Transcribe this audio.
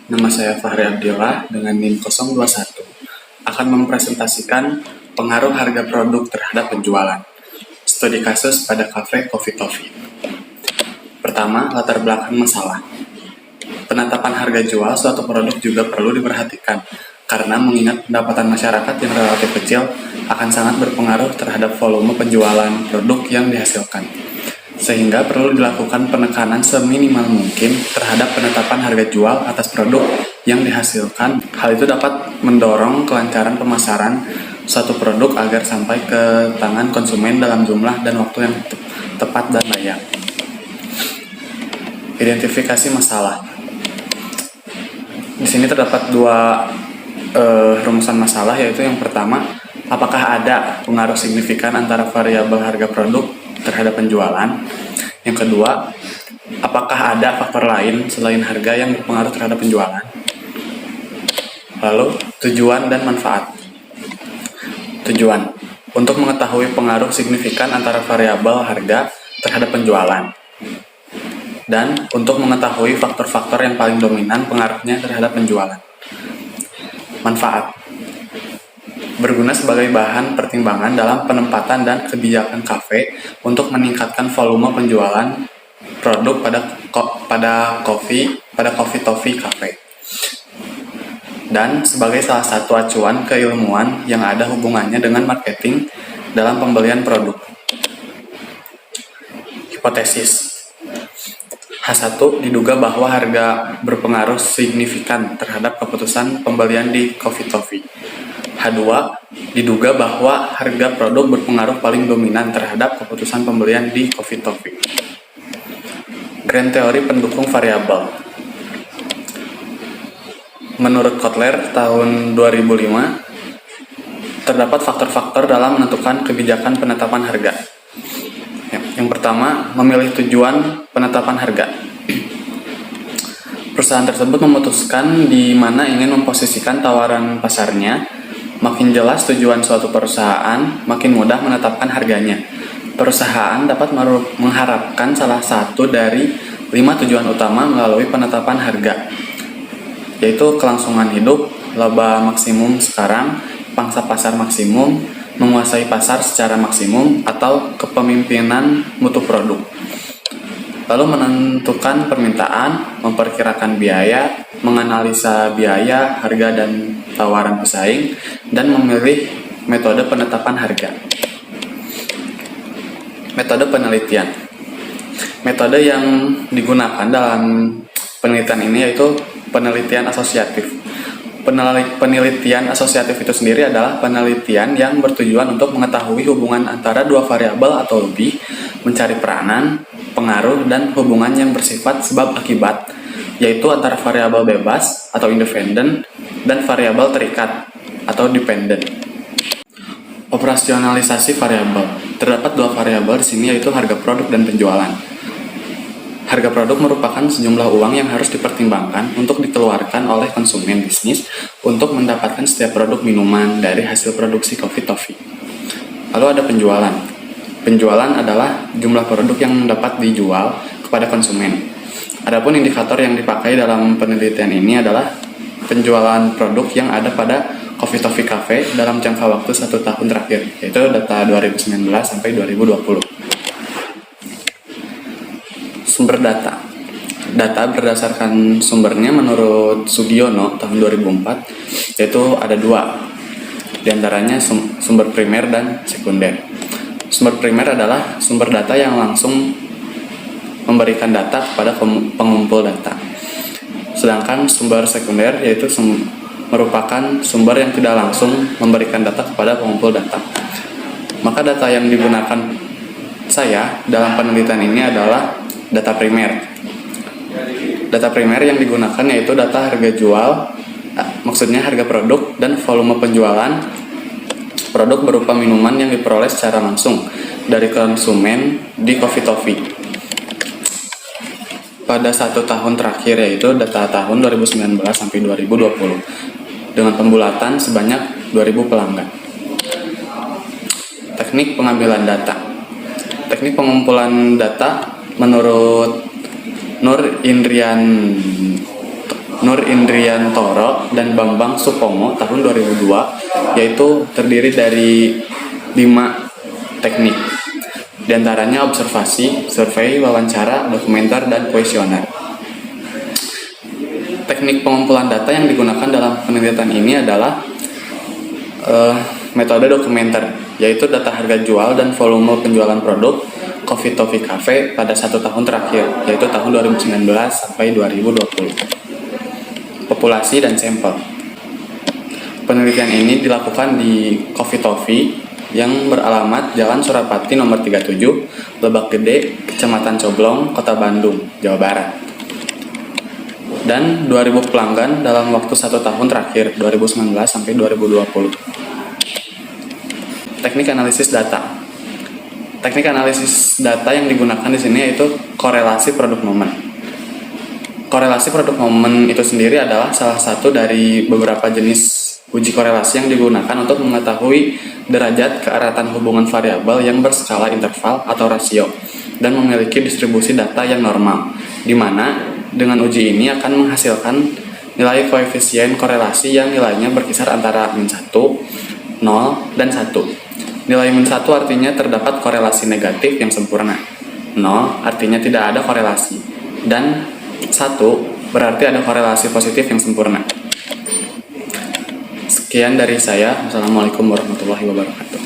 Nama saya Fahri Abdillah dengan NIM 021 akan mempresentasikan pengaruh harga produk terhadap penjualan. Studi kasus pada kafe Coffee Toffee. Pertama, latar belakang masalah. Penetapan harga jual suatu produk juga perlu diperhatikan karena mengingat pendapatan masyarakat yang relatif kecil akan sangat berpengaruh terhadap volume penjualan produk yang dihasilkan. Sehingga perlu dilakukan penekanan seminimal mungkin terhadap penetapan harga jual atas produk yang dihasilkan. Hal itu dapat mendorong kelancaran pemasaran suatu produk agar sampai ke tangan konsumen dalam jumlah dan waktu yang tepat dan layak. Identifikasi masalah. Di sini terdapat dua rumusan masalah, yaitu yang pertama, apakah ada pengaruh signifikan antara variabel harga produk terhadap penjualan. Yang kedua, apakah ada faktor lain selain harga yang berpengaruh terhadap penjualan. Lalu, tujuan dan manfaat. Tujuan, untuk mengetahui pengaruh signifikan antara variabel harga terhadap penjualan. Dan untuk mengetahui faktor-faktor yang paling dominan pengaruhnya terhadap penjualan. Manfaat, berguna sebagai bahan pertimbangan dalam penempatan dan kebijakan kafe untuk meningkatkan volume penjualan produk pada Coffee Toffee Cafe, dan sebagai salah satu acuan keilmuan yang ada hubungannya dengan marketing dalam pembelian produk. Hipotesis. H1, diduga bahwa harga berpengaruh signifikan terhadap keputusan pembelian di Coffee Toffee. H2, diduga bahwa harga produk berpengaruh paling dominan terhadap keputusan pembelian di Coffee Toffee. Grand teori pendukung variabel. Menurut Kotler tahun 2005, terdapat faktor-faktor dalam menentukan kebijakan penetapan harga. Yang pertama, memilih tujuan penetapan harga. Perusahaan tersebut memutuskan di mana ingin memposisikan tawaran pasarnya. Makin jelas tujuan suatu perusahaan, makin mudah menetapkan harganya. Perusahaan dapat mengharapkan salah satu dari 5 tujuan utama melalui penetapan harga, yaitu kelangsungan hidup, laba maksimum sekarang, pangsa pasar maksimum, menguasai pasar secara maksimum, atau kepemimpinan mutu produk. Lalu menentukan permintaan, memperkirakan biaya, menganalisa biaya, harga dan tawaran pesaing, dan memilih metode penetapan harga. Metode penelitian. Metode yang digunakan dalam penelitian ini yaitu penelitian asosiatif. Penelitian asosiatif itu sendiri adalah penelitian yang bertujuan untuk mengetahui hubungan antara dua variabel atau lebih, mencari peranan, pengaruh, dan hubungan yang bersifat sebab akibat, yaitu antara variabel bebas atau independen dan variabel terikat atau dependent. Operasionalisasi variabel. Terdapat dua variabel di sini, yaitu harga produk dan penjualan. Harga produk merupakan sejumlah uang yang harus dipertimbangkan untuk dikeluarkan oleh konsumen bisnis untuk mendapatkan setiap produk minuman dari hasil produksi Coffee Toffee. Lalu ada penjualan. Penjualan adalah jumlah produk yang dapat dijual kepada konsumen. Adapun indikator yang dipakai dalam penelitian ini adalah penjualan produk yang ada pada Coffee Toffee Cafe dalam jangka waktu 1 tahun terakhir, yaitu data 2019 sampai 2020. Sumber data. Data berdasarkan sumbernya menurut Sugiono tahun 2004, yaitu ada 2. Di antaranya sumber primer dan sekunder. Sumber primer adalah sumber data yang langsung memberikan data kepada pengumpul data. Sedangkan sumber sekunder yaitu merupakan sumber yang tidak langsung memberikan data kepada pengumpul data. Maka data yang digunakan saya dalam penelitian ini adalah data primer. Data primer yang digunakan yaitu data harga jual, maksudnya harga produk dan volume penjualan produk berupa minuman yang diperoleh secara langsung dari konsumen di Coffee Toffee pada 1 tahun terakhir, yaitu data tahun 2019 sampai 2020 dengan pembulatan sebanyak 2000 pelanggan. Teknik pengambilan data. Teknik pengumpulan data menurut Nur Nur Indriantoro, dan Bambang Supomo tahun 2002, yaitu terdiri dari 5 teknik. Di antaranya observasi, survei, wawancara, dokumenter, dan kuesioner. Teknik pengumpulan data yang digunakan dalam penelitian ini adalah metode dokumenter, yaitu data harga jual dan volume penjualan produk Coffee Toffee Cafe pada 1 tahun terakhir, yaitu tahun 2019 sampai 2020. Populasi dan sampel. Penelitian ini dilakukan di Coffee Toffee yang beralamat Jalan Surapati nomor 37, Lebak Gede, Kecamatan Coblong, Kota Bandung, Jawa Barat. Dan 2000 pelanggan dalam waktu 1 tahun terakhir, 2019 sampai 2020. Teknik analisis data. Teknik analisis data yang digunakan di sini yaitu korelasi produk momen. Korelasi produk momen itu sendiri adalah salah satu dari beberapa jenis uji korelasi yang digunakan untuk mengetahui derajat keeratan hubungan variabel yang berskala interval atau rasio dan memiliki distribusi data yang normal, di mana dengan uji ini akan menghasilkan nilai koefisien korelasi yang nilainya berkisar antara -1, 0, dan 1. Nilai -1 artinya terdapat korelasi negatif yang sempurna, 0 artinya tidak ada korelasi, dan 1 berarti ada korelasi positif yang sempurna. Sekian dari saya. Wassalamualaikum warahmatullahi wabarakatuh.